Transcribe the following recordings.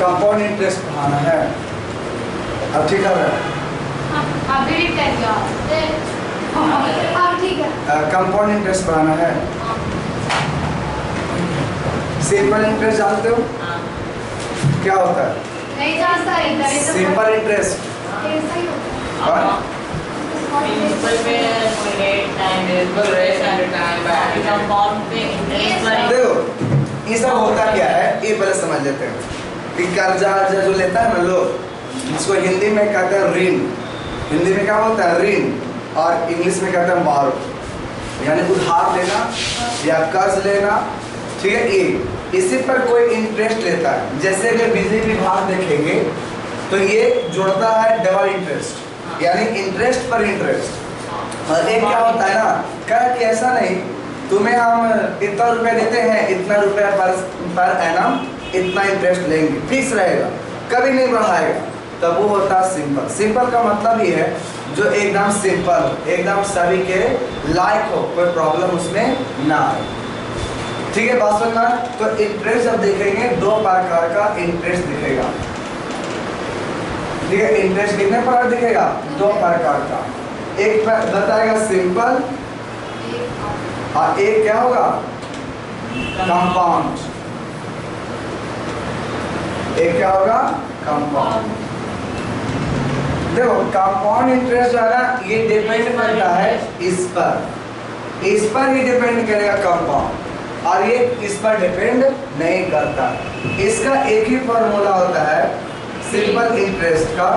Compound interest पढ़ाना है। अब ठीक है, कंपाउंड इंटरेस्ट पढ़ाना है। सिंपल इंटरेस्ट जानते हो क्या होता है? नहीं जानता। सिंपल इंटरेस्ट देखो ये सब होता क्या है, ये पहले समझ लेते हैं कि कर्जा जो लेता है ना लोग, इसको हिंदी में कहते हैं ऋण। हिंदी में क्या होता है? ऋण। और इंग्लिश में कहते हैं बारो, यानी उधार लेना या कर्ज लेना। ठीक है, ये इसी पर कोई इंटरेस्ट लेता है। जैसे कि बिजली विभाग देखेंगे तो ये जोड़ता है डबल इंटरेस्ट, यानी इंटरेस्ट पर इंटरेस्ट। और एक क्या होता है ना, क्या कि ऐसा नहीं तुम्हें हम इतना रुपया देते हैं, इतना रुपया पर एनम इतना इंटरेस्ट लेंगे, फिक्स रहेगा, कभी नहीं बढ़ाएगा, तब वो होता है सिंपल। सिंपल का मतलब ये है जो एकदम सिंपल, एकदम सभी के लायक हो, कोई प्रॉब्लम उसमें ना आए। ठीक है, बात सुनना। तो इंटरेस्ट जब देखेंगे दो प्रकार का इंटरेस्ट दिखेगा। ठीक है, इंटरेस्ट कितने प्रकार दिखेगा? दो प्रकार का। एक बताएगा सिंपल और एक क्या होगा? कंपाउंड। एक क्या होगा? कंपाउंड। देखो कंपाउंड इंटरेस्ट जो है ना, ये डिपेंड करता है इस पर ही डिपेंड करेगा कंपाउंड, और ये इस पर डिपेंड नहीं करता। इसका एक ही फॉर्मूला होता है सिंपल इंटरेस्ट का,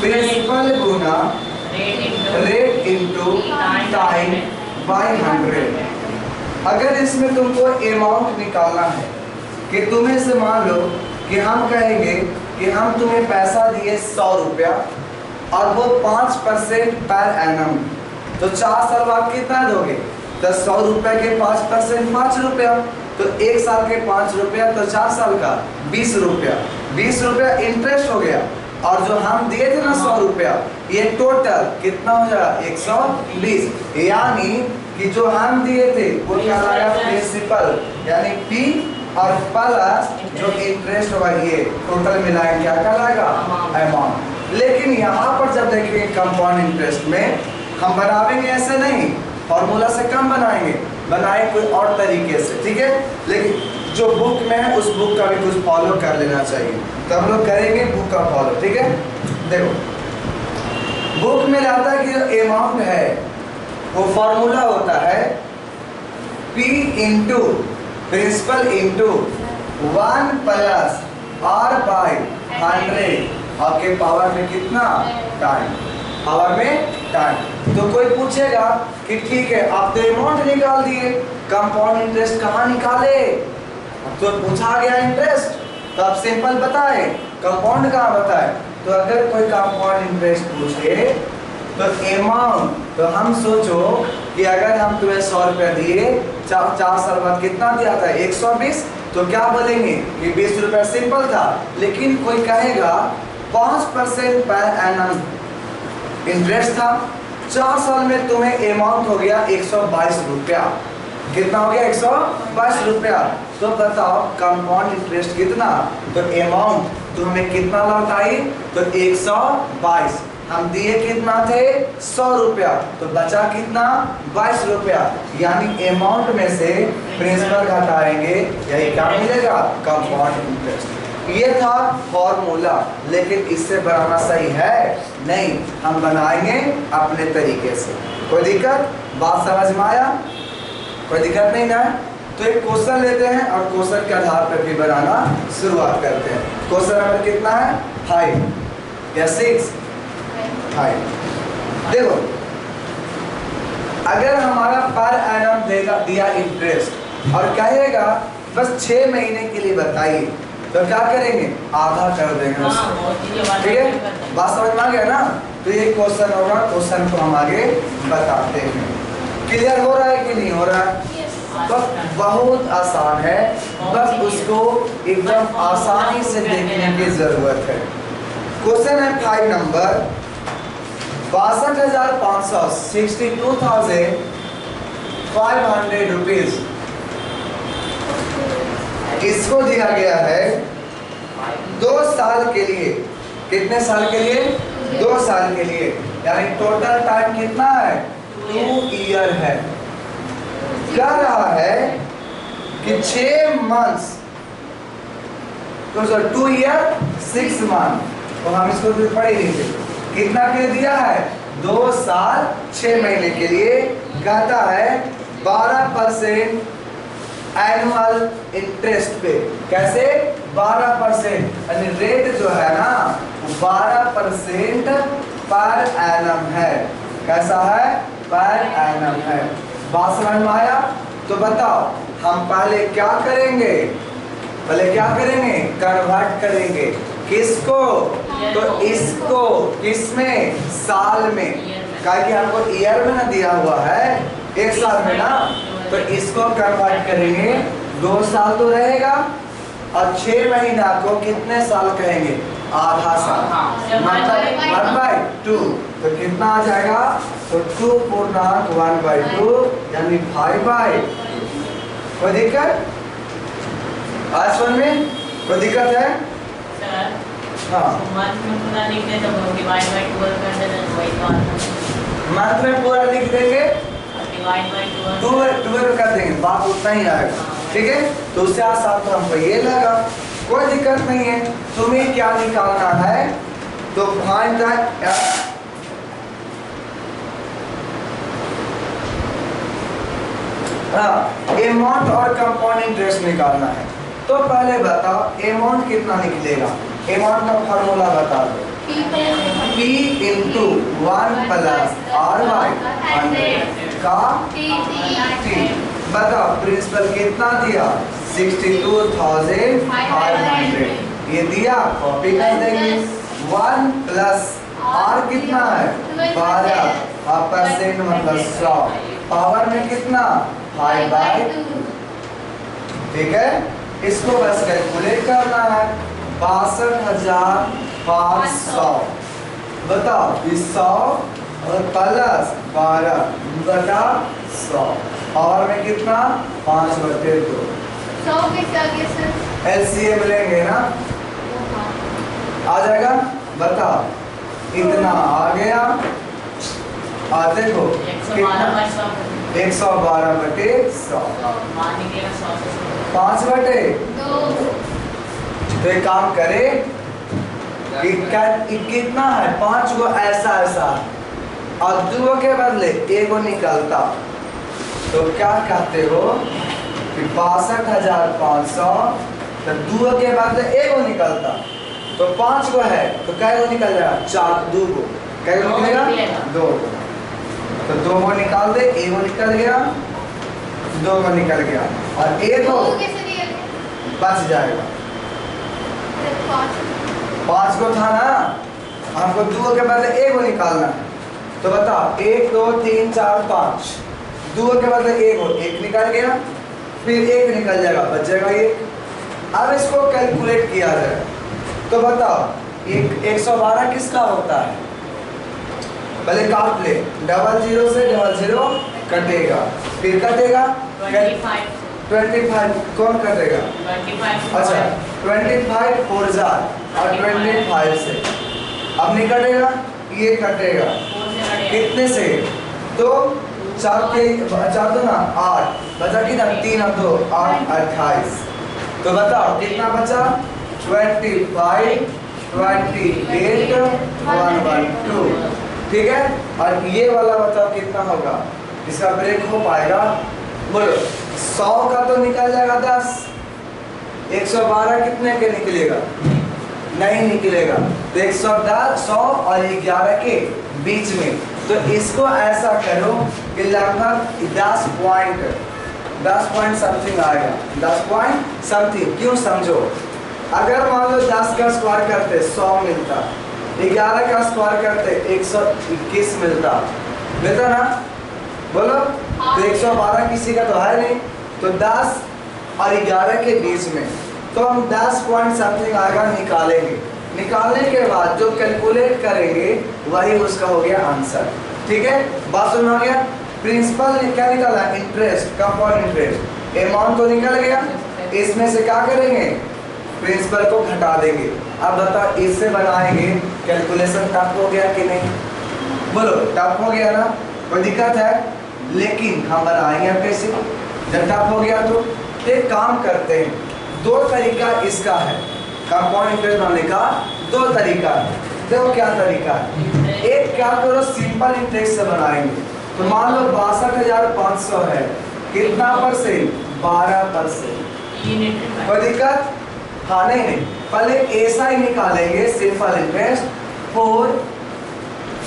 प्रिंसिपल गुना रेट इनटू टाइम बाय 100। अगर इसमें तुमको अमाउंट निकालना है कि तुम्हें से मान लो कि हम कहेंगे कि हम तुम्हें पैसा दिए 100 रुपया और वो 5% पर एनम, तो 4 साल बाद कितना दोगे? तो 100 रुपये के 5% 5 रुपया, तो 1 साल के 5 रुपया, तो 4 साल का 20 रुपया। 20 रुपया इंटरेस्ट हो गया, और जो हम दिए थे ना 100 रुपया, ये टोटल कितना हो जाएगा? 120। यानी कि जो हम दिए थे वो क्या लगा? प्रिंसिपल, यानी P और प्लस जो इंटरेस्ट होगा, ये टोटल मिलाएंगे क्या कहलाएगा? अमाउंट। लेकिन यहाँ पर जब देखेंगे कंपाउंड इंटरेस्ट में हम बनाएंगे ऐसे नहीं, फॉर्मूला से कम बनाएंगे, बनाए कोई और तरीके से। ठीक है, लेकिन जो बुक में है उस बुक का भी कुछ फॉलो कर लेना चाहिए, तो हम लोग करेंगे बुक का फॉलो। ठीक है, देखो बुक में रहता है कि जो अमाउंट है वो फॉर्मूला होता है P into principal into 1 plus R by 100 आपके पावर में कितना? टाइम, पावर में टाइम। तो कोई पूछेगा कि ठीक है आप तो अमाउंट निकाल दिए, कंपाउंड इंटरेस्ट कहाँ निकाले? तो पूछा गया इंटरेस्ट, तो आप सिंपल बताए, कंपाउंड कहाँ बताए? तो अगर कोई कंपाउंड इंटरेस्ट पूछे तो अमाउंट, तो हम सोचो कि अगर हम तुम्हें 100 रुपया दिए, 4 साल बाद कितना दिया था? 120। तो क्या बोलेंगे कि 20 रुपया सिंपल था। लेकिन कोई कहेगा 5% पर एनम इंटरेस्ट था, 4 साल में तुम्हें अमाउंट हो गया 122 रुपया। कितना हो गया? 122 रुपया। तो बताओ कंपाउंड इंटरेस्ट कितना? तो अमाउंट तो हमें कितना लौट आई? तो 122। हम दिए कितना थे? 100 रुपया, तो बचा कितना? 22 रुपया। यानी अमाउंट में से प्रिंसिपल घटाएंगे, यही क्या मिलेगा? Compound interest. ये था फॉर्मूला, लेकिन इससे बनाना सही है नहीं, हम बनाएंगे अपने तरीके से। कोई दिक्कत? बात समझ में आया? कोई दिक्कत नहीं ना? तो एक क्वेश्चन लेते हैं और क्वेश्चन के आधार पर भी बनाना शुरुआत करते हैं। क्वेश्चन नंबर कितना है? 5 या 6? 5। देखो अगर हमारा पर एनम दिया इंटरेस्ट और कहेगा बस 6 महीने के लिए बताइए, तो क्या करेंगे? आधा कर देंगे उसको। ठीक है, बात समझ में आ गया ना? तो ये क्वेश्चन होगा, क्वेश्चन को हम आगे बताते हैं। क्लियर हो रहा है कि नहीं हो रहा है? बस बहुत आसान है, बस उसको एकदम आसानी से देखने की जरूरत है। क्वेश्चन है 5 नंबर 62,500 62,500 रुपीज। इसको दिया गया है 2 साल के लिए। कितने साल के लिए? 2 साल के लिए, यानी टोटल टाइम कितना है? 2 ईयर है। क्या रहा है कि 6 मंथ्स, तो सर 2 ईयर 6 मंथ, तो हम इसको तो पढ़े नहीं थे। कितना के दिया है? 2 साल 6 महीने के लिए। कहता है 12% एनुअल इंटरेस्ट पे। कैसे? 12%, यानी रेट जो है ना 12% पर एनम है। कैसा है? पर एनम है। बात समझ में आया? तो बताओ हम पहले क्या करेंगे? पहले क्या करेंगे? कन्वर्ट करेंगे। किसको? तो इसको किसमें? साल में। क्योंकि हमको ईयर में ना दिया हुआ है, 1 साल में ना, तो इसको कन्वर्ट करेंगे। 2 साल तो रहेगा और 6 महीना को कितने साल कहेंगे? आधा साल, मतलब 1/2। तो कितना आ जाएगा? तो 2 पूर्णांक 1/2 यानी 5/2। कोई दिक्कत? आज समझ में कोई दिक्कत है? हाँ, मंथ में पूरा लिख देंगे तो डिवाइड बाय 12 कर देना, वही बात। मंथ में पूरा लिख देंगे, डिवाइड बाय 12 कर देंगे, बात उतना ही आएगा। ठीक है, तो उससे आसान तो हमको ये लगा, कोई दिक्कत नहीं है। तुम्हें क्या निकालना है? तो फाइंड द अमाउंट और कंपाउंड इंटरेस्ट निकालना है। तो पहले बताओ अमाउंट कितना निकलेगा? अमाउंट का फार्मूला बता दो। P इंटू 1 प्लस R/100 का T। बताओ प्रिंसिपल कितना दिया? 62,500 ये दिया, कॉपी कर देंगे। 1 प्लस R कितना है? 12 और परसेंट मतलब 100, पावर में कितना? 5/2। ठीक है, इसको बस कैलकुलेट करना है। 62,500 बताओ, 100 और प्लस 12 बटा 100, पावर में कितना? 5/2। 100 कैसे आ गया सर? एलसीएम लेंगे ना, आ जाएगा। बताओ इतना आ गया, और देखो 112/100, 5/2। तो एक काम करे कि कितना है? 5 को ऐसा ऐसा और 2 के बदले 1 निकलता, तो क्या कहते हो कि 62,500, तो 2 के बदले 1 निकलता, तो 5 को है तो कै को निकल जाएगा? 4, 2 को कै को निकलेगा? 2 को। तो 2 को निकाल दे, 1 निकल गया, 2 को निकल गया, और 1 को बच जाएगा। 5 को था ना, हमको 2 के बदले 1 को निकालना है। तो बताओ 1 2 3 4 5, 2 के बदले 1 निकल गया, फिर 1 निकल जाएगा, बच जाएगा 1। अब इसको कैलकुलेट किया जाए, तो बताओ 112 किसका होता है? पहले काट ले, 00 से 00 कटेगा, फिर कटेगा 25 कौन कटेगा? 25। अच्छा 25 4 जार और 25 से अब नहीं कटेगा, ये कटेगा कितने से? तो 4 दो ना 8 बचा, कि ना 3 और 2 8 28। तो बताओ कितना बचा? 25 28 112। ठीक है, और ये वाला बताओ कितना होगा? इसका ब्रेक हो पाएगा? बोलो 100 का तो निकल जाएगा 10, 112 कितने के निकलेगा? नहीं निकलेगा। तो 110 100 और 11 के बीच में। तो इसको ऐसा करो कि लगभग 10 पॉइंट समथिंग आएगा, 10 पॉइंट समथिंग। क्यों समझो, अगर मान लो 10 का स्क्वायर करते 100 मिलता, 11 का स्क्वायर करते 121 मिलता ना? बोलो, तो 112 किसी का तो है नहीं, तो 10 और 11 के बीच में, तो हम 10 पॉइंट समथिंग आएगा निकालेंगे। निकालने के बाद जो कैलकुलेट करेंगे वही उसका हो गया आंसर। ठीक है, बात समझ में आ गया? प्रिंसिपल ने क्या निकाला? Interest, compound interest. अमाउंट तो निकल गया, इसमें से क्या करेंगे? प्रिंसिपल को घटा देंगे। अब बताओ इससे बनाएंगे, कैलकुलेशन टफ हो गया कि नहीं? बोलो टफ हो गया ना, कोई दिक्कत है? लेकिन हम बनाएंगे अब कैसे जब टफ हो गया तो एक काम करते हैं, दो तरीका इसका है कंपाउंड इंटरेस्ट बनाने का, दो तरीका है। देखो क्या तरीका है, एक क्या करो सिंपल इंटरेस्ट से बनाएंगे। तो मान लो 62,500 है, कितना परसेंट? 12%। कोई दिक्कत? हाँ नहीं, पहले ऐसा ही निकालेंगे simple interest for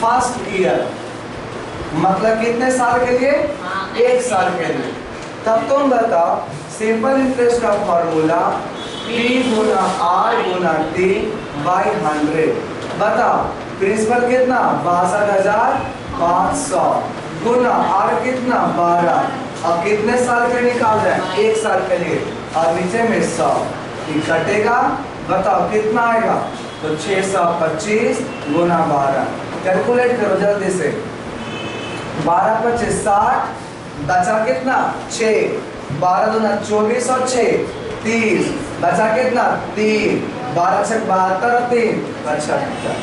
first year, मतलब कितने साल के लिए? 1 साल के लिए। तब तुम बताओ सिंपल इंटरेस्ट का formula P Guna R Guna T by 100। बताओ प्रिंसिपल कितना? 62,500 गुना R कितना? 12। अब कितने साल के निकाल रहे हैं? 1 साल के लिए। और नीचे में 100 कटेगा, बताओ कितना आएगा? तो 625 गुना 12। कैलकुलेट करो जल्दी से, 12 25 60, बचा कितना? 6, 12 दूना 24 और 6 30, बचा कितना? 3, 12 6 72 और 3 75।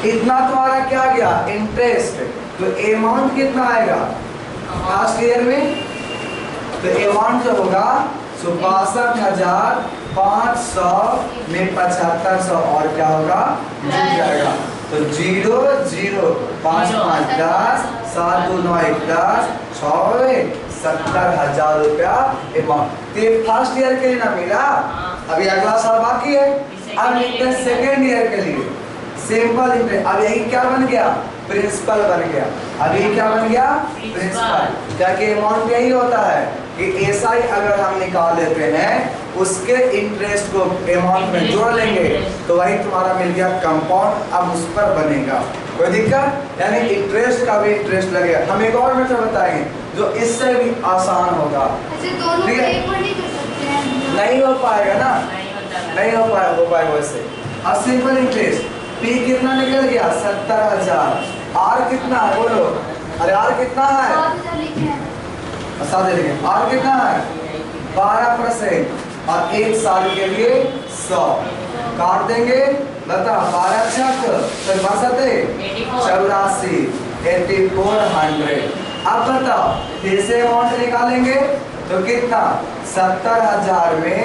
इतना तुम्हारा क्या गया? इंटरेस्ट। तो अमाउंट कितना आएगा लास्ट ईयर में? तो अमाउंट जो होगा 62,500 में 7500 और क्या होगा? जुड़ जाएगा। तो 0 0 5 5 10 7 2 9 1 10 6 70,000 रुपया अमाउंट। ये फर्स्ट ईयर के लिए ना मिला, अभी अगला साल बाकी है। अब लिखते हैं सेकेंड ईयर के लिए सिंपल इंटरेस्ट। अब यही क्या बन गया? प्रिंसिपल बन गया। अभी क्या बन गया? प्रिंसिपल। क्या कि अमाउंट यही होता है कि ऐसा ही अगर हम निकाल लेते हैं उसके इंटरेस्ट को अमाउंट में जोड़ लेंगे तो वही तुम्हारा मिल गया कंपाउंड। अब उस पर बनेगा, कोई दिक्कत? यानी इंटरेस्ट का भी इंटरेस्ट लगेगा। हम एक और मेथड बताएंगे जो इससे भी आसान होगा। दोनों एक बार नहीं कर सकते हैं? नहीं हो पाएगा ना, नहीं हो पाएगा वैसे। और सिंपल इंटरेस्ट P कितना निकल गया? 70,000। R कितना है बोलो? अरे R कितना है? 7,000 लिखे हैं। R कितना है? 12% और 1 साल के लिए 100 काट देंगे। बता 12 छक तो 84 8400। अब बताओ फिर से अमाउंट निकालेंगे तो कितना? 70,000 में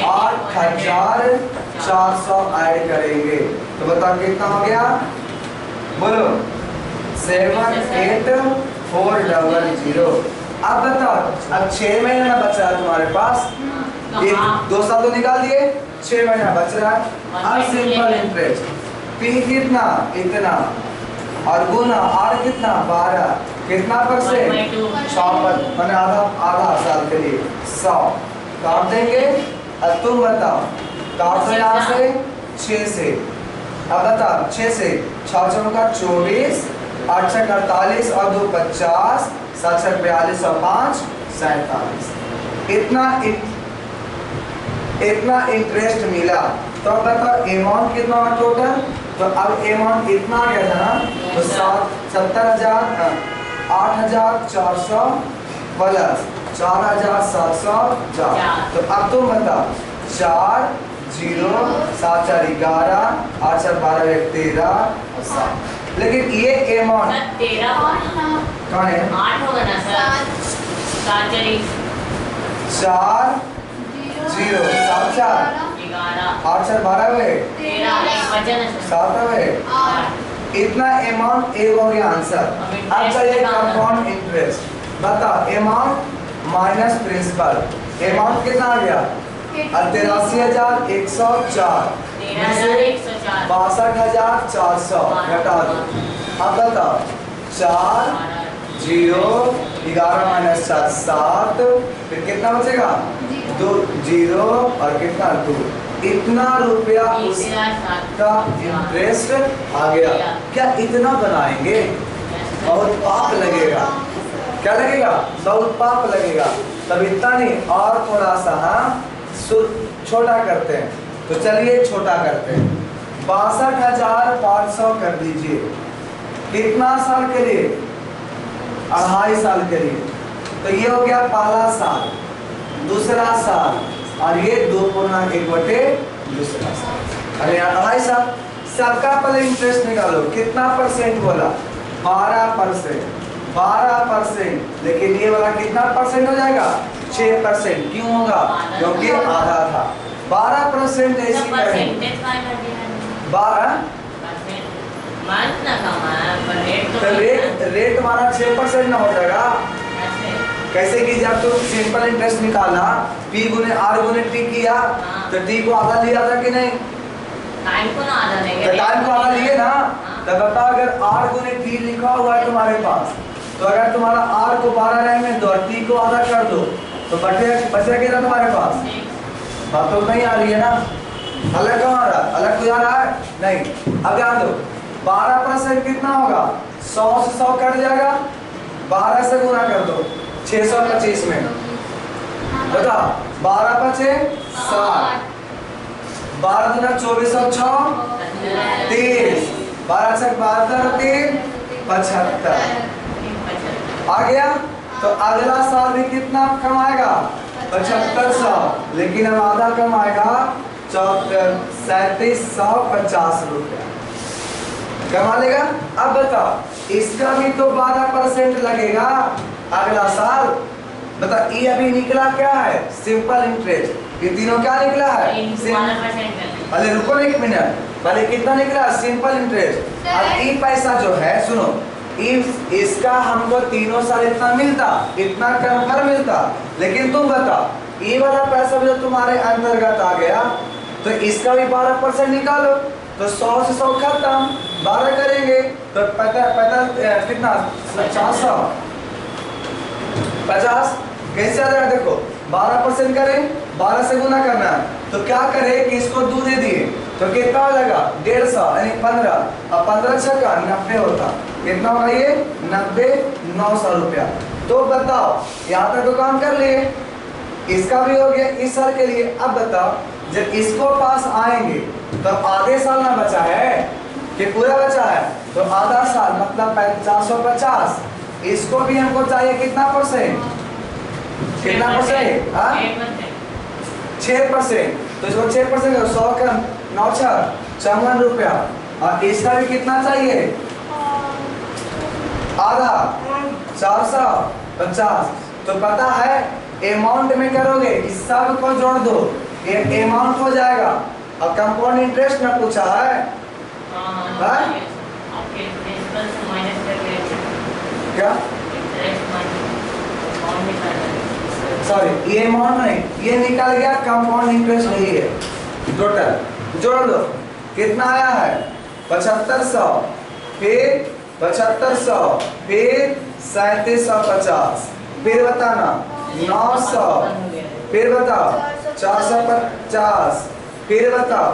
8,400 ऐड करेंगे तो बताओ कितना हो गया? बोलो 78400। अब बताओ, अब 6 महीना बच रहा है तुम्हारे पास, 1 2 साल तो निकाल दिए, 6 महीना बच रहा है। अब सिंपल इंटरेस्ट P कितना? इतना और गुना R कितना? 12, कितना परसेंट? 100%, मैंने आधा साल के लिए 100 काट देंगे। अब तुम बताओ, काट दो यहाँ से 6 से। अब बताओ 6 से 6 चौका 24, 8 छक 48 और 2 50, 7 छक 42 और 5 47। इतना इंटरेस्ट मिला। तो अब बताओ अमाउंट कितना हुआ टोटल? तो अब अमाउंट इतना आ गया था ना, तो 70,000 8,400 प्लस 4,704। तो अब तुम बताओ 4 0 7 4 11 8 4 12 1 13 और 7। लेकिन ये अमाउंट 13 कौन है? 8 होगा ना सर? 7 4 0 7 4 11 8 4 12 हुए 13 बचा ना 7 हुए। इतना अमाउंट एक हो गया आंसर। अब चाहिए कंपाउंड इंटरेस्ट। बता अमाउंट माइनस प्रिंसिपल, अमाउंट कितना आ गया? 83,104 में से 62,400 घटा दो। अब बताओ 4 0 11 माइनस 4 7, फिर कितना बचेगा? 2 0 और कितना 2। इतना रुपया उसका इंटरेस्ट आ गया। क्या इतना बनाएंगे? बहुत पाप लगेगा। क्या लगेगा? बहुत पाप लगेगा। तब इतना नहीं, और थोड़ा सा छोटा करते हैं। तो चलिए छोटा करते हैं, 62,500 कर दीजिए। कितना साल के लिए? 2.5 साल के लिए। तो ये हो गया पहला साल, दूसरा साल और ये 2/1/2। अरे यार भाई साहब, सबका पहले इंटरेस्ट निकालो। कितना परसेंट बोला? 12%। 12%, लेकिन ये वाला कितना परसेंट हो जाएगा? 6%। क्यों होगा? क्योंकि आधा था। 12% ऐसी करेंगे। 12 तो रेट हमारा 6% ना हो जाएगा। कैसे की? जब तुम सिंपल इंटरेस्ट निकाला, P गुने R गुने T किया, तो T को आधा लिया था कि नहीं? टाइम को ना आधा देंगे। तो टाइम को आधा लिए ना। तो बताओ, अगर R गुने T लिखा हुआ है तुम्हारे पास, तो अगर तुम्हारा R को 12 रहने दो और T को आधा कर दो, तो बचा कितना तुम्हारे पास? बात तो नहीं आ रही है ना। अलग कहाँ आ रहा? अलग तो आ रहा है नहीं। अब ध्यान दो, 12% कितना होगा? 100 से 100 कट जाएगा, 12 से गुना कर दो, 625 में। बताओ, 12 पचे 60, 12 दूना 24 और 6 30, 12 से 72 3 75 आ गया। तो अगला साल भी कितना कमाएगा? 7500, लेकिन अब आधा कमाएगा 3750 रुपया कमा लेगा। अब बताओ, इसका भी तो 12% लगेगा अगला साल। बता, ये अभी निकला क्या है? Simple interest. ये तीनों क्या निकला है? पहले रुको एक मिनट, पहले कितना निकला? Simple interest. अब ये पैसा जो है, सुनो, इसका हमको तीनों साल इतना मिलता, इतना कम मिलता। लेकिन तुम बताओ, ये वाला पैसा जो तुम्हारे अंतर्गत आ गया, तो इसका भी 12% निकालो। तो 100 से 100 खत्म, 12 करेंगे तो कितना? 50। कैसे आ जाएगा? देखो, 12% करें, 12 से गुना करना है, तो क्या करें कि इसको 2 दे दिए, तो कितना हो जाएगा? 150 यानी 15। अब 15 छक्का 90 होता। कितना होगा ये? 90 900 रुपया। तो बताओ, यहाँ तक तो काम कर लिए, इसका भी हो गया इस साल के लिए। अब बताओ, जब इसको पास आएंगे तो आधे साल ना बचा है कि पूरा बचा है? तो आधा साल मतलब 450। इसको भी हमको चाहिए कितना परसेंट? कितना परसेंट? 6%। तो इसको 6%, 100 का 9 54 रुपया। और इसका भी कितना चाहिए? आधा 450। तो पता है अमाउंट में करोगे, इस सब को जोड़ दो, एक अमाउंट हो जाएगा। और कंपाउंड इंटरेस्ट में पूछा है। क्या? सॉरी, ये अमाउंट नहीं, ये निकल गया कंपाउंड इंटरेस्ट नहीं है। टोटल जोड़ दो, कितना आया है? 7500, फिर 7500, फिर 3750, फिर बताना 900, फिर बताओ 450, फिर बताओ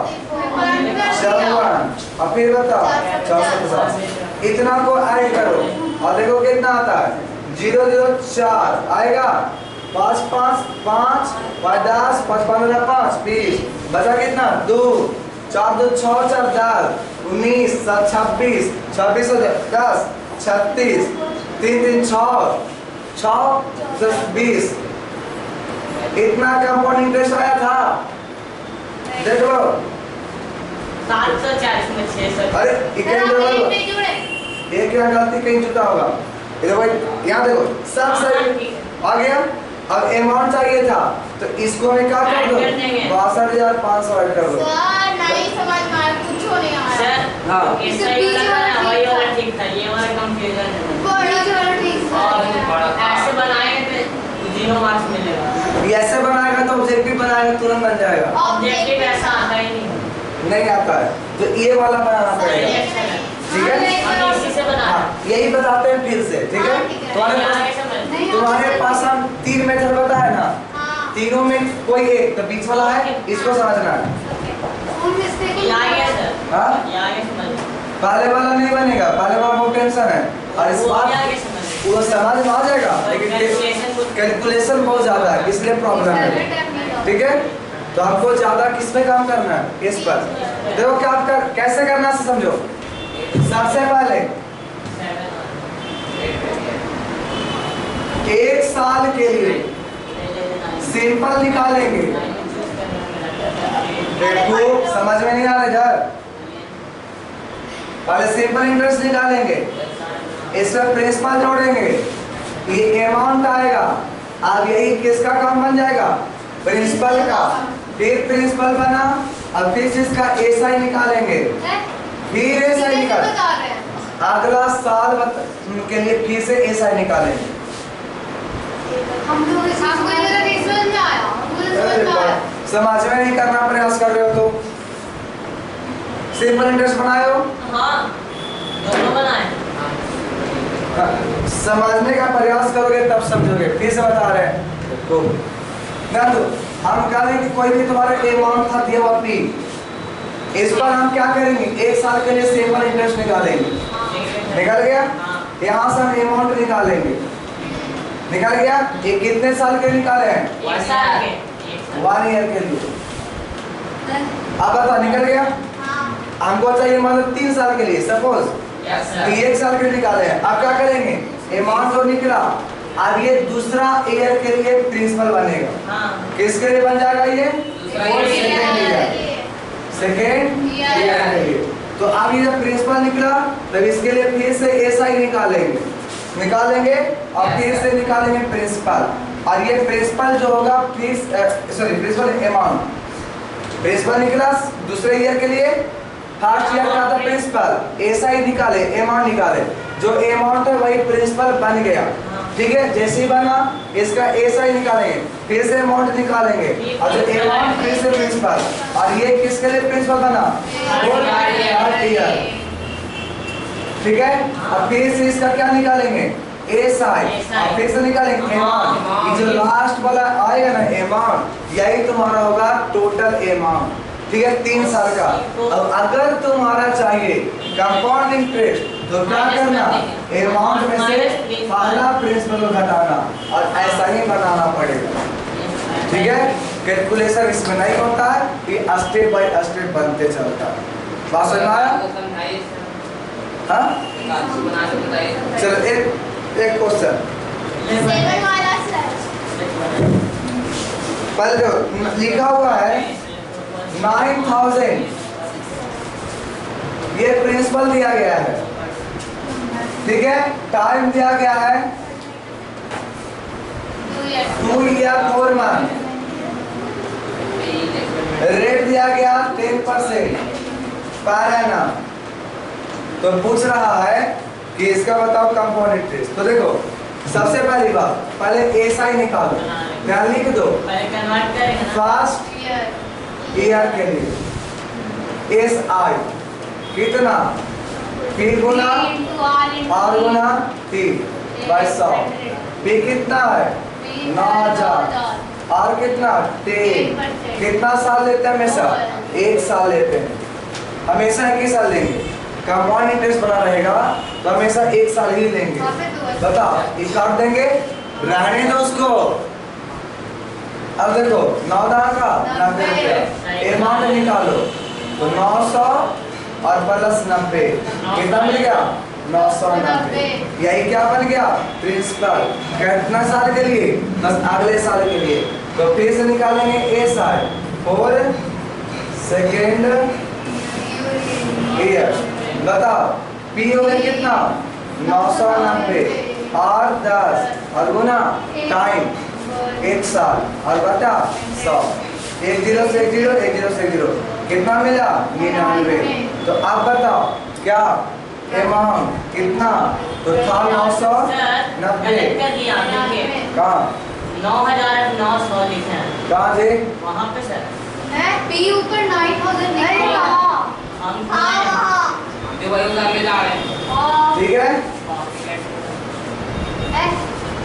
54, और फिर बताओ 450। इतना को ऐड करो और देखो कितना आता है? 004 आएगा। 5 5 5 10 5 15 5 20, बचा कितना? 2 4 2 6 4 10 19 7 26 26 10 36 3 3 6 6 10 20। इतना कंपाउंड इंटरेस्ट आया था, देख लो। 740 में 600। अरे एक यहाँ गलती कहीं जुटा होगा। देखो यहाँ देखो, सब सही आ गया। अब अमाउंट चाहिए था, तो इसको मैं क्या कर दो? 62,500 ऐड कर दो। नहीं समझ में आया, कुछ नहीं आया। सर, हाँ। इसका ही लगा ना, वही वाला ठीक था, ये वाला कंफ्यूजन है। बड़ा वाला ठीक और था। ऐसे बनाएंगे तो 0 मार्क्स मिलेगा। ये ऐसे बनाएगा तो ऑब्जेक्टिव बनाएगा, तुरंत बन जाएगा। ऑब्जेक्टिव ऐसा आता ही नहीं। नहीं आता है, तो ये वाला बनाना पड़ेगा। ठीक है, हम इसी से बना हाँ, यही बताते हैं फिर से। ठीक है, तुम्हारे पास हम 3 मेथड बताए ना, तीनों में कोई एक, तो बीच वाला है, इसको समझना है। हाँ, पहले वाला नहीं बनेगा, पहले वाला बहुत टेंशन है। और इस बात वो समझ में आ जाएगा, लेकिन कैलकुलेशन बहुत ज्यादा है, इसलिए प्रॉब्लम है। ठीक है, तो आपको ज्यादा किस पे काम करना है? इस पर। देखो क्या आपका कैसे करना है समझो। सबसे पहले 1 साल के लिए सिंपल निकालेंगे। समझ में नहीं आ रहा इधर? पहले सिंपल इंटरेस्ट निकालेंगे, इसमें प्रिंसिपल जोड़ेंगे, ये अमाउंट आएगा। अब यही किसका काम बन जाएगा? प्रिंसिपल का। फिर प्रिंसिपल बना, अब फिर इसका एसआई निकालेंगे, फिर एसआई निकाल, अगला साल के लिए फिर से एसआई निकालेंगे। समझ में नहीं करना प्रयास कर रहे हो तो सिंपल इंटरेस्ट बनाए हो? हाँ, दोनों बनाए। समझने का प्रयास करोगे तब समझोगे। फिर से बता रहे हैं तो हम कह रहे हैं कि कोई भी तुम्हारा अमाउंट था दिया हुआ P, इस पर हम क्या करेंगे? एक साल के लिए सिंपल इंटरेस्ट निकालेंगे। निकल गया? यहाँ से हम अमाउंट निकालेंगे। निकल गया? ये कितने साल के निकाले हैं? 1 ईयर के लिए। अब बता, निकल गया? हमको चाहिए मतलब 3 साल के लिए सपोज, तो 1 साल के लिए निकाले हैं। अब क्या करेंगे? अमाउंट तो निकला, अब ये दूसरा ईयर के लिए प्रिंसिपल बनेगा। किसके लिए बन जाएगा ये? सेकेंड ईयर के लिए। तो अब ये जब प्रिंसिपल निकला तब इसके लिए फिर से एसआई निकालेंगे और फिर से निकालेंगे प्रिंसिपल। और ये प्रिंसिपल जो होगा प्रिंसिपल अमाउंट, प्रिंसिपल निकला दूसरे ईयर के लिए, फर्स्ट ईयर का था प्रिंसिपल, एसआई निकाले, अमाउंट निकाले, जो अमाउंट है वही प्रिंसिपल बन गया। ठीक है, जैसे ही बना इसका एसआई निकालेंगे, फिर से अमाउंट निकालेंगे और जो अमाउंट फिर से प्रिंसिपल, और ये किसके लिए प्रिंसिपल बना? Third year. ठीक है, अब फिर से इसका क्या निकालेंगे? एसआई, और फिर से निकालेंगे अमाउंट। ये जो लास्ट वाला आएगा ना अमाउंट, यही तुम्हारा होगा टोटल अमाउंट। ठीक है, 3 साल का। अब अगर तुम्हारा चाहिए कंपाउंड इंटरेस्ट तो क्या करना? अमाउंट में से पहला प्रिंसिपल घटाना और ऐसा ही बनाना पड़ेगा। ठीक है, कैलकुलेशन इसमें नहीं होता है, ये स्टेप बाय स्टेप बनते चलता है। बात समझ में आया? हाँ, चलो एक क्वेश्चन पहले जो लिखा हुआ है 9000, ये प्रिंसिपल दिया गया है। ठीक है, टाइम दिया गया है 2 ईयर 4 मंथ, रेट दिया गया 10% पर एनम। तो पूछ रहा है कि इसका बताओ कंपाउंड इंटरेस्ट। तो देखो सबसे पहली बात, पहले एसआई निकालो, क्या लिख दो? फर्स्ट ईयर के लिए एसआई कितना? P गुना R गुना T बाय 100। P कितना है? 9000। R कितना? 10। कितना साल लेते हैं हमेशा? 1 साल लेते हैं, हमेशा 1 साल लेंगे। कंपाउंड इंटरेस्ट बना रहेगा तो हमेशा 1 साल ही लेंगे। बताओ, ये काट देंगे, रहने दो उसको। अब देखो 9 का 90 रुपया अमाउंट निकालो, तो 900 और प्लस 90 कितना मिल गया? 990। यही क्या बन गया? प्रिंसिपल। कितना साल के लिए? बस अगले साल के लिए। तो फिर से निकालेंगे एसआई फॉर सेकेंड ईयर। बताओ पी हो गया कितना? 990 और 10 और गुना टाइम 1 साल और बता 100। 1 0 से 1 0, 1 0 से 1 0, कितना मिला? 99। तो अब बताओ क्या अमाउंट कितना? तो था 990। कहाँ? 9900 लिखे हैं। कहाँ थे? वहाँ पे सर। पी ऊपर 9000 लिखा है। हम वही उतार के जा रहे हैं। ठीक है?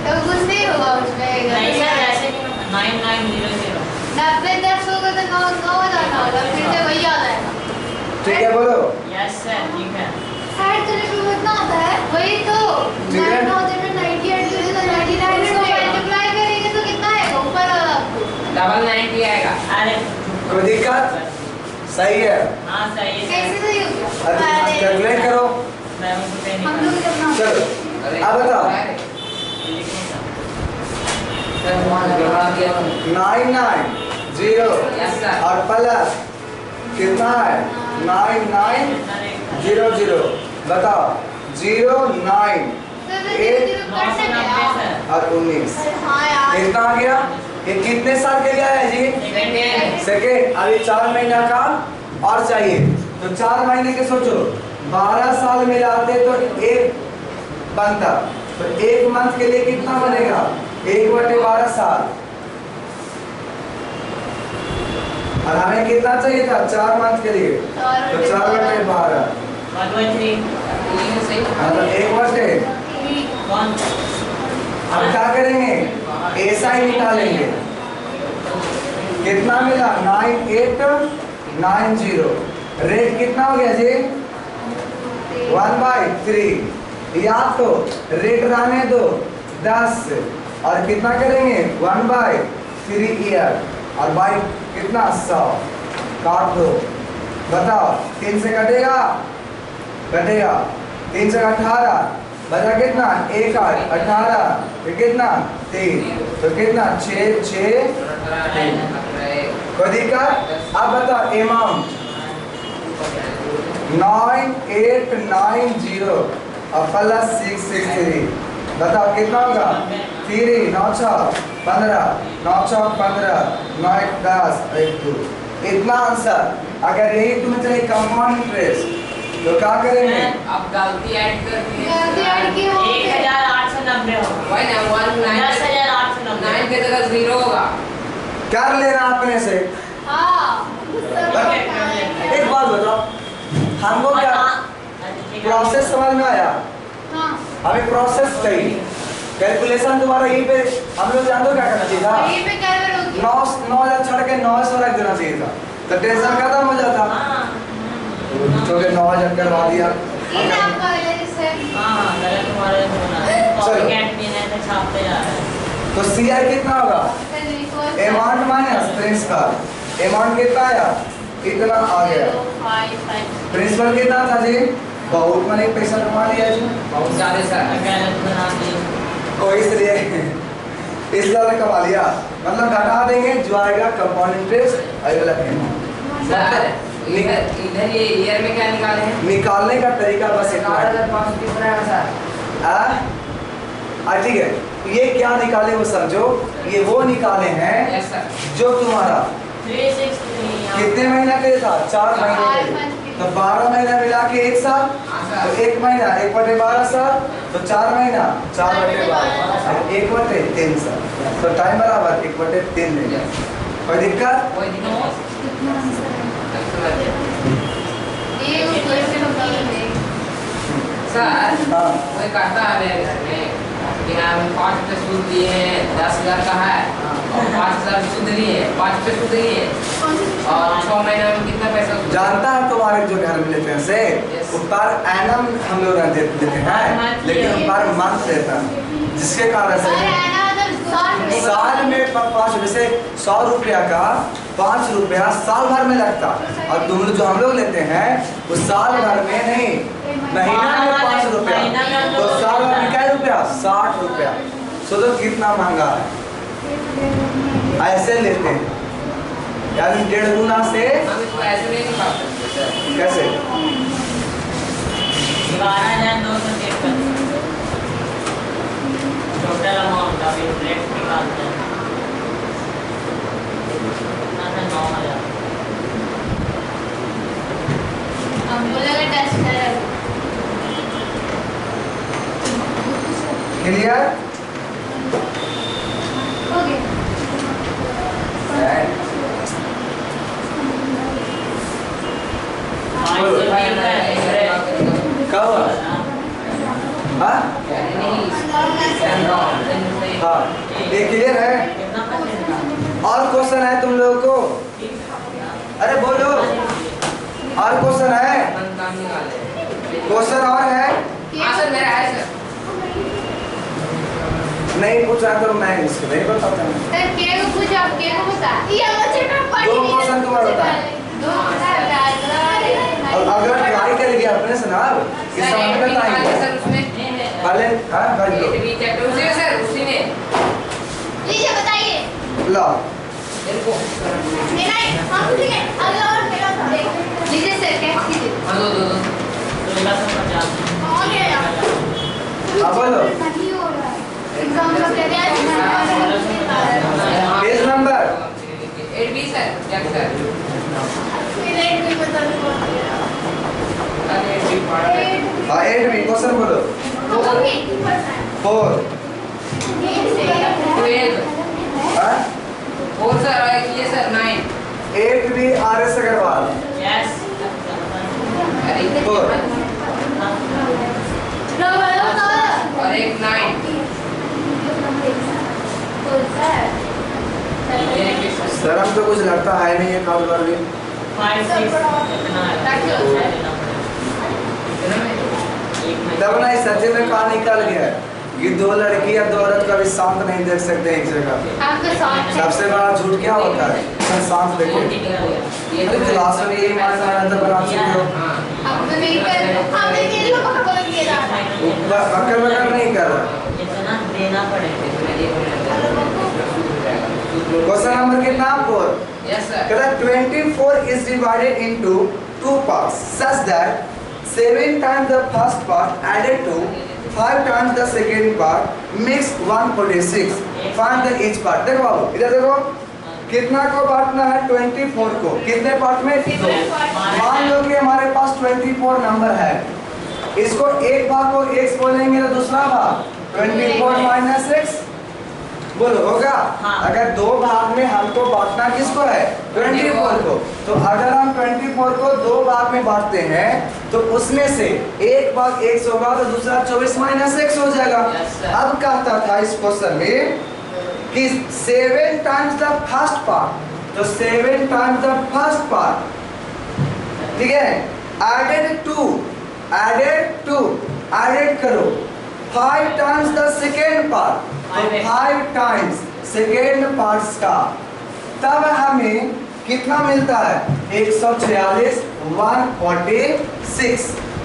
तो कुछ नहीं होगा उसमें। नहीं सर, ऐसे भी 9900। 90 10 होगा तो 9000 होगा, फिर से वही आ जाएगा। ठीक है, बोलो। यस सर, ठीक है। ऐड करने पे कितना आता है? वही तो 9000 में 98 से 99 को मल्टीप्लाई करेंगे तो कितना आएगा ऊपर वाला? डबल 90 आएगा। अरे कोई दिक्कत? सही है। हाँ सही है। कैसे सही हो गया? कैलकुलेट करो। हम लोग कितना? चलो अब बताओ 990 और प्लस कितना है 9900 बताओ 09 और 19 हाँ यार कितना आ गया ये कितने साल के लिए आया जी सेकेंड अभी 4 महीना का और चाहिए तो 4 महीने के सोचो 12 साल मिलाते तो एक बनता तो एक मंथ के लिए कितना बनेगा 1/12 साल और हमें कितना चाहिए था 4 मंथ के लिए तो 4/12 मतलब 1/8 अब क्या करेंगे ऐसा ही निकालेंगे कितना मिला 9890 रेट कितना हो गया जी 1/3 या तो रेट रहने दो 10 और कितना करेंगे 1/3 ईयर और बाई कितना 100 काट दो बताओ 3 से कटेगा 3 से 18 बचा कितना 1 8 18 फिर कितना 3 तो कितना 6 कोई दिक्कत अब बताओ अमाउंट 9890 और प्लस 663 बताओ कितना होगा 3 9 6 15 9 6 15 9 1 10 1 2 इतना आंसर अगर यही तुम्हें चाहिए कंपाउंड इंटरेस्ट तो क्या करेंगे अब गलती ऐड करके गलती ऐड की हो 1890 होगा वही ना 10,890 9 के जगह 0 होगा क्या लेना अपने से हाँ एक बात बताओ हमको क्या प्रोसेस समझ में आया हाँ हमें प्रोसेस चाहिए कैलकुलेशन तुम्हारा यहीं पे हम लोग जान दो क्या करना चाहिए था यहीं पे कैलकुलेट होगी 9,000 छोड़ के 900 रख देना चाहिए था तो टेंशन खत्म हो जाता क्योंकि 9,000 करवा दिया ये नाम का है इससे तो सीआई कितना होगा अमाउंट माइनस प्रिंसिपल अमाउंट कितना आया इतना आ गया प्रिंसिपल कितना था जी बहुत मैंने पैसा कमा लिया जी बहुत ज्यादा सर तो इसलिए कमा लिया मतलब घटा देंगे जो आएगा कंपाउंड इंटरेस्ट अगला अमाउंट सर इधर ये ईयर में क्या निकाले हैं निकालने का तरीका बस इतना है 4,500 कितना है सर ठीक है ये क्या निकाले वो समझो ये वो निकाले हैं यस सर जो तुम्हारा 363 कितने महीना के लिए था 4 महीने के लिए तो 12 महीना मिला के एक साल तो 1 महीना 1/12 साल तो 4 महीना 4/12 1/3 साल तो टाइम बराबर 1/3 ले कोई दिक्कत कोई दिक्कत ये सर हाँ कोई कहता है इसमें कि हम 5 सूद दिए हैं 10,000 का है और 5,000 सूद लिए 5 सूद लिए और 6 महीने में कितना पैसा जानता है तुम्हारे जो घर में लेते हैं से Yes. पर एनम हम लोग देते हैं लेकिन पर मंथ देता है जिसके कारण से साल में 5 जैसे 100 रुपया का 5 रुपया साल भर में लगता और तुम जो हम लोग लेते हैं वो साल भर में नहीं महीना में 5 रुपया तो साल भर में क्या रुपया 60 रुपया सोचो कितना महंगा है ऐसे लेते हैं यानी 1.5 गुना से हम इसको ऐसे नहीं निकाल सकते सर कैसे 12,253 टोटल अमाउंट अभी रेट निकालते हैं कितना था 9,000 हम बोलेंगे टेस्ट है क्लियर हो गया कब हुआ हाँ हाँ ये क्लियर है और क्वेश्चन है तुम लोगों को अरे बोलो और क्वेश्चन है काम निकाले क्वेश्चन और है हाँ सर मेरा है सर नहीं पूछ रहा तो मैं इसको नहीं बताता हूँ सर के को पूछ आप के को बता ये बच्चे का पढ़ 2 क्वेश्चन तुम्हारा बता और अगर ट्राई कर गया अपने से ना इस समय में बताएंगे सर उसमें पहले हाँ भाई लो ये चैप्टर उसी में सर उसी में लीजिए बताइए लो इनको नहीं हम ठीक है अगला और मेरा हाँ बोलो। नहीं हो रहा है एग्जाम का पेज नंबर 8B सर, क्या सर? फिर एक भी बता दो अरे 8B पढ़ रहे हैं। हाँ 8B क्वेश्चन बोलो। 4 12 हाँ 4 सर, ये sir 9 8B RS Agarwal yes अरे इतने 4 और एक 9 सर हम तो कुछ लगता है नहीं ये कॉल कर भी 5 6 तब ना इस सच्चे में कहाँ निकल गया ये दो लड़की या दो औरत कभी शांत नहीं देख सकते एक जगह। सबसे बड़ा झूठ क्या होता है सर शांत देखो ये तो क्लास में यही मानना है तो बना चुके हो बकर बकर नहीं कर रहा। इतना देना पड़ेगा क्वेश्चन नंबर कितना 4 यस सर कहता 24 is divided into 2 parts such that 7 times the first part added to 5 times the second part makes 146 find the each part। देखो बाबू इधर देखो कितना को बांटना है 24 को कितने पार्ट में 2। मान लो कि हमारे पास 24 नंबर है इसको एक भाग को x बोलेंगे तो दूसरा भाग 24 माइनस x बोलो होगा। हाँ। अगर दो भाग में हमको बांटना किसको है 24 को तो अगर हम 24 को दो भाग में बांटते हैं तो उसमें से एक भाग x होगा तो दूसरा 24 माइनस x हो जाएगा। Yes, sir। अब कहता था इस क्वेश्चन में कि 7 टाइम्स द फर्स्ट पार्ट तो 7 टाइम्स द फर्स्ट पार्ट ठीक है एडेड करो 5 टाइम्स द सेकेंड पार्ट तो 5 टाइम्स सेकेंड पार्ट्स का तब हमें कितना मिलता है 146 146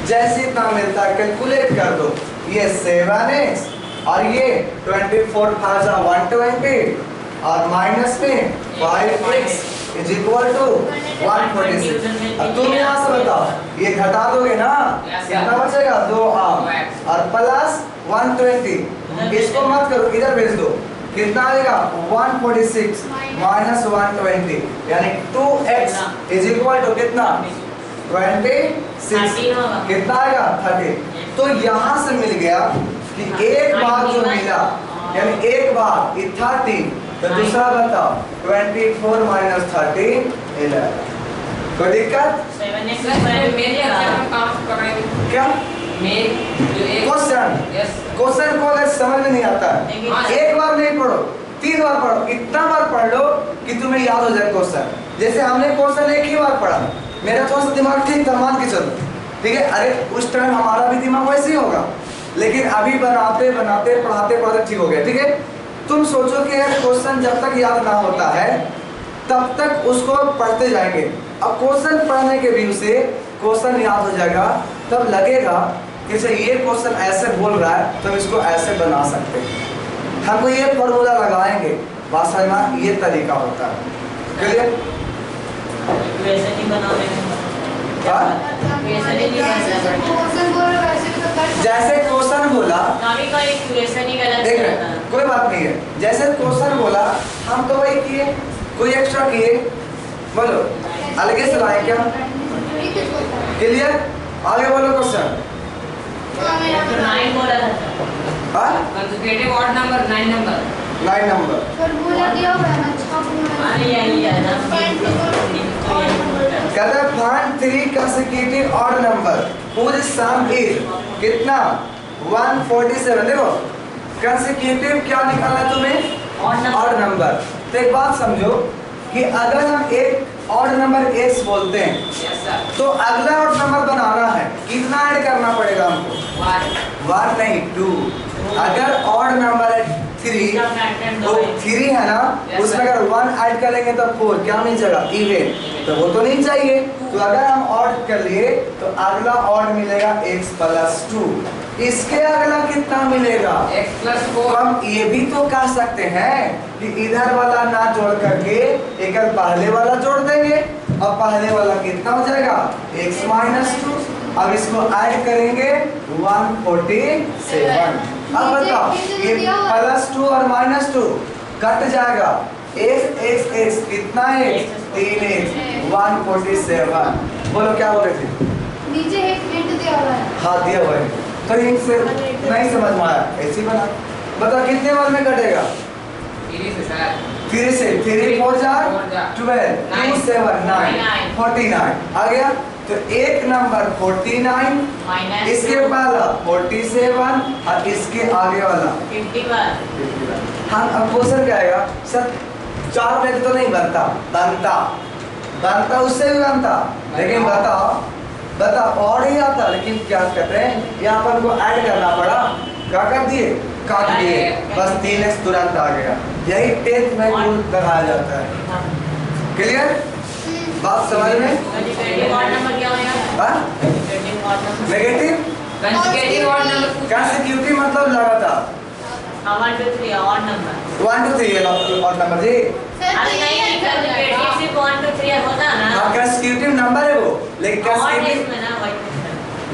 जैसे इतना मिलता है कैलकुलेट कर दो ये 7x और ये 24 फाजा 120 और माइनस में 5x इज इक्वल टू 146। अब तुम यहाँ से बताओ ये घटा दोगे ना कितना बचेगा 2 और प्लस 120 इसको मत करो इधर भेज दो कितना आएगा 146 माइनस 120 यानी 2x इज इक्वल टू कितना 26 कितना आएगा 30। तो यहाँ से मिल गया कि एक भाग जो मिला यानी एक भाग 30 तो दूसरा बताओ 24 माइनस 30 11। कोई दिक्कत 7x सर मेरे एग्जाम में काम कर रहे हैं क्या मेरे जो एक क्वेश्चन यस क्वेश्चन को अगर समझ में नहीं आता है एक बार नहीं पढ़ो 3 बार पढ़ो इतना बार पढ़ लो कि तुम्हें याद हो जाए क्वेश्चन। जैसे हमने क्वेश्चन एक ही बार पढ़ा मेरा थोड़ा सा दिमाग ठीक था मान के चलो ठीक है अरे उस टाइम हमारा भी दिमाग वैसे ही होगा लेकिन अभी बनाते बनाते पढ़ाते पढ़ाते ठीक हो गया ठीक है। तुम सोचो कि यार क्वेश्चन जब तक याद ना होता है तब तक उसको पढ़ते जाएंगे। अब क्वेश्चन पढ़ने के व्यू से क्वेश्चन याद हो जाएगा तब लगेगा कि ये क्वेश्चन ऐसे बोल रहा है तो इसको ऐसे बना सकते हैं हमको ये फॉर्मूला लगाएंगे बात समझना ये तरीका होता है क्लियर। वैसे नहीं बनाने वैसे नहीं जैसे क्वेश्चन बोला कभी कोई वैसे नहीं गलत देख करता है। कोई बात नहीं है जैसे क्वेश्चन बोला हम तो वही किए कोई एक्स्ट्रा किए बोलो अलग से लाए क्या क्लियर आगे बोलो क्वेश्चन 9 बोला था हाँ consecutive odd number 9 number 9 number अरे यही है ना कहता है find 3 consecutive odd number whose sum is कितना 147। देखो consecutive क्या निकालना है तुम्हें odd number। तो एक बात समझो कि अगर हम एक odd number x बोलते हैं यस सर तो अगला odd number बनाना है कितना ऐड करना पड़ेगा हमको 1 नहीं 2। अगर odd number है 3 तो 3 है ना उसमें अगर 1 ऐड करेंगे तो 4 क्या मिल जाएगा इवन तो वो तो नहीं चाहिए। तो अगर हम ऑड कर लिए तो अगला ऑड मिलेगा x प्लस 2 इसके अगला कितना मिलेगा x प्लस तो 4 हम ये भी तो कह सकते हैं कि इधर वाला ना जोड़ करके एक पहले वाला जोड़ देंगे और पहले वाला कितना हो जाएगा x माइनस 2। अब इसको ऐड करेंगे 147 अब बताओ ये +2 और -2 कट जाएगा। x कितना है? 3x 147। बोलो क्या बोल रहे थे? नीचे एक हिंट दिया हुआ है। हाँ दिया हुआ है तो इनसे नहीं समझ में आया, ऐसी बना। बताओ कितने बार में कटेगा? 3 से 3 4 12 2 7 9 49 आ गया। तो एक नंबर 49 इसके पहला 47 और इसके आगे वाला 51। हाँ अब क्वेश्चन क्या आएगा सर? 4 में तो नहीं बनता, बनता उससे भी बनता, लेकिन बताओ और ही आता, लेकिन क्या कहते हैं यहाँ पर को ऐड करना पड़ा। क्या कर दिए? काट दिए, बस 3x तुरंत आ गया। यही 10th में रूल लगाया जाता है। क्लियर? बात समझ में? कंसेक्यूटिव ऑड नंबर क्या होगा? हाँ? Consecutive odd number negative? Consecutive मतलब लगातार। 1 2 3 ऑड नंबर 1 2 3 और नंबर जी। अरे नहीं कंसेक्यूटिव सिर्फ 1 2 3 होता ना। हाँ कंसेक्यूटिव नंबर है वो, लेकिन ऑड कंसेक्यूटिव इसमें ना वही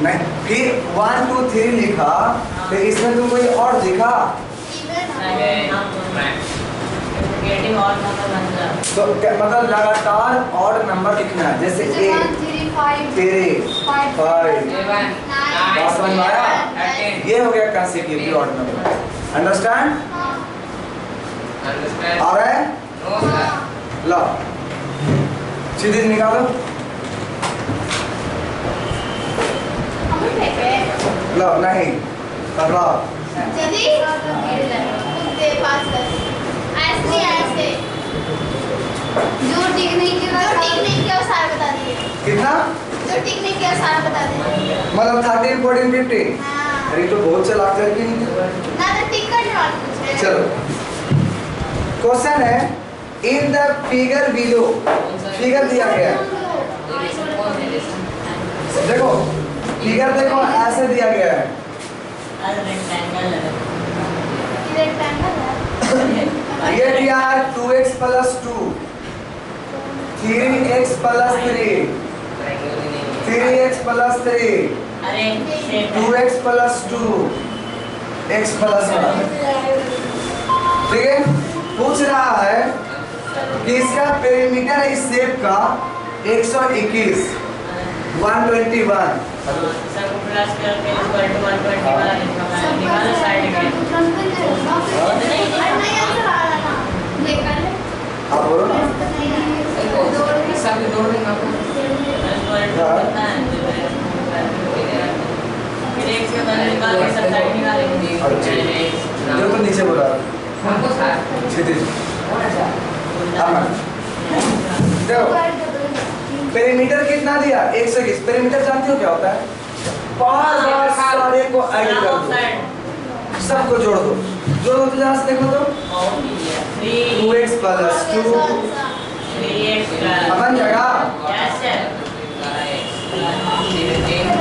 नहीं। फिर 1 2 3 लिखा, फिर इसमें तुम कोई और लिखा कंसेक्यूटिव ऑड नंबर मतलब तो मतलब लगातार और नंबर लिखना है। जैसे 8 3 5 बात समझ में आया? ये हो गया कंसेक्यूटिव ऑड नंबर। अंडरस्टैंड? आ रहा है? लो सीधे निकालो। लो नहीं पकड़ो। ऐसे जो टिक नहीं किया सारा बता दिए। कितना? जो टिक नहीं किया सारा बता दिए। मतलब 13 14 15। हाँ। अरे तो बहुत चलाक लड़की नहीं थी। ना तो टिक करने वाला कुछ है। चलो क्वेश्चन है in the figure below. Figure दिया गया है, देखो फिगर देखो ऐसे दिया गया है। रेक्टेंगल ये दिया है 2x + 2 3x + 3 3x + 3 अरे 2x + 2 x + 1। ठीक है, पूछ रहा है कि इसका पेरीमीटर है इस शेप का 121 121। सब प्लस करके इक्वल टू 120 वाला निकालो साइड में। आप बोलो ना। फिर एक से बना निकाल के सब साइड निकालेंगे। जो तो नीचे बोला क्षितिज। देखो पेरीमीटर कितना दिया? 121। पेरीमीटर जानते हो क्या होता है? 5 बार सारे को ऐड कर दो, सबको जोड़ दो। जोड़ो तो जहाँ से देखो तो 2x + 2 अपन जगह।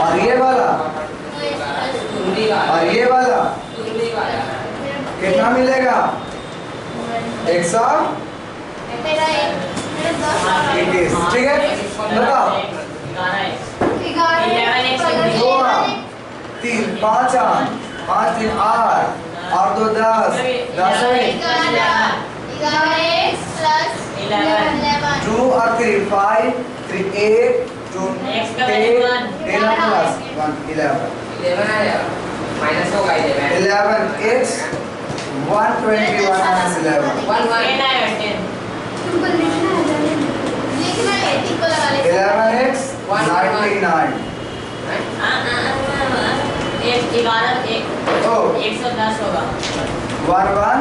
और ये वाला कितना मिलेगा? 121। ठीक है, बताओ 2 3 5 5 3 8 और 2 10 10 2 और 3 5 3 8 2 10 10 plus 1 11 11x 121 minus 11 11x 99। Oh 110 होगा 1 1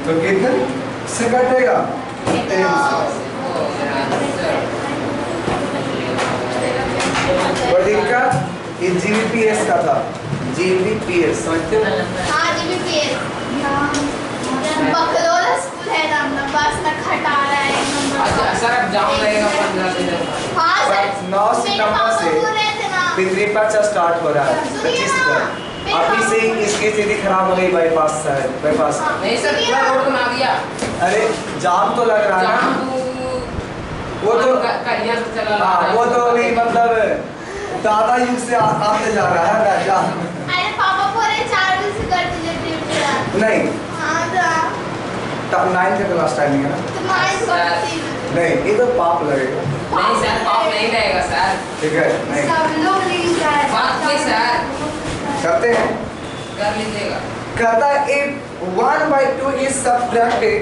तो कितने से कटेगा? 23। कोई दिक्कत? ये जीबीपीएस का था, जीबीपीएस समझते हो? हाँ जीबीपीएस। बकलोला स्कूल है ना, बस ना खटा रहा है अच्छा सर अब जाम लगेगा 15 दिन। हाँ सर 9 सितंबर से पितृपक्ष स्टार्ट हो रहा है 25 तक। अभी से इसकी स्थिति खराब हो गई बाईपास है, बाईपास। नहीं सर पूरा रोड बना दिया। अरे जाम तो लग रहा है जाम ना, तो वो तो कहिया से चला रहा हाँ है। वो तो अभी मतलब दादा युग से आते जा रहा है जाम। अरे पापा पूरे 4 दिन से नहीं, हाँ था। तब 9th का क्लास टाइमिंग है ना। तो 9:40 नहीं, ये तो पाप लगेगा। नहीं सर, पाप नहीं रहेगा सर। ठीक है, नहीं सब लोग नहीं जाए। बात की सर। करते हैं। कर लीजिएगा। कहता है if 1/2 is subtracted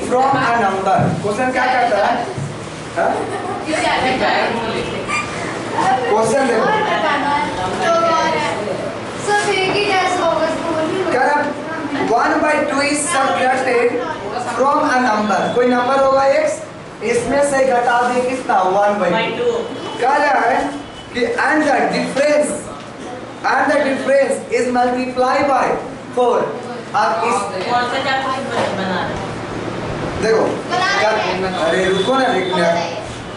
from a number, question क्या कहता है? हाँ? क्वेश्चन देखो। और बताना है। तो और है। सब एक ही जैसा होगा, स्कूल में। कह रहा 1/2 is subtracted from a number, कोई नंबर होगा x, इसमें से घटा दे कितना 1/2। कह रहा है कि and the difference is multiplied by 4। अब इस कौन सा चैप्टर बना रहे? देखो बना क्या, रहे हैं। अरे रुको ना, लिखना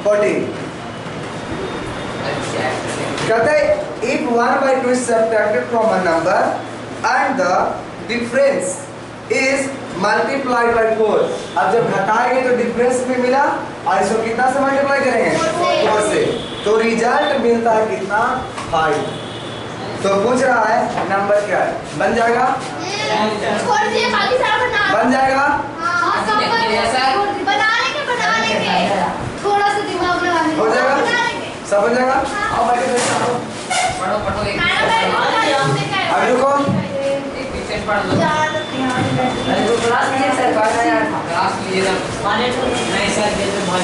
14 अच्छा। कहते हैं if 1/2 is subtracted from a number and the difference is multiplied by 4। अब जब घटाएंगे तो डिफरेंस भी मिला और इसको कितना से मल्टीप्लाई करेंगे 4 से, तो रिजल्ट मिलता है कितना 5। तो पूछ रहा है नंबर क्या है, बन जाएगा छोड़ दिए, बाकी सारा बना बन जाएगा। हाँ, सब बना लेंगे। थोड़ा सा दिमाग लगा लेंगे। हो जाएगा? बना लेंगे। सब बन जाएगा। हाँ। अब बैठे बैठे पढ़ो पढ़ो एक अभी रुको, क्वेश्चन पढ़ लो। अरे वो क्लास में सर पढ़ा यार। क्लास लीजिए ना। माने तो नहीं सर, ये तो भाई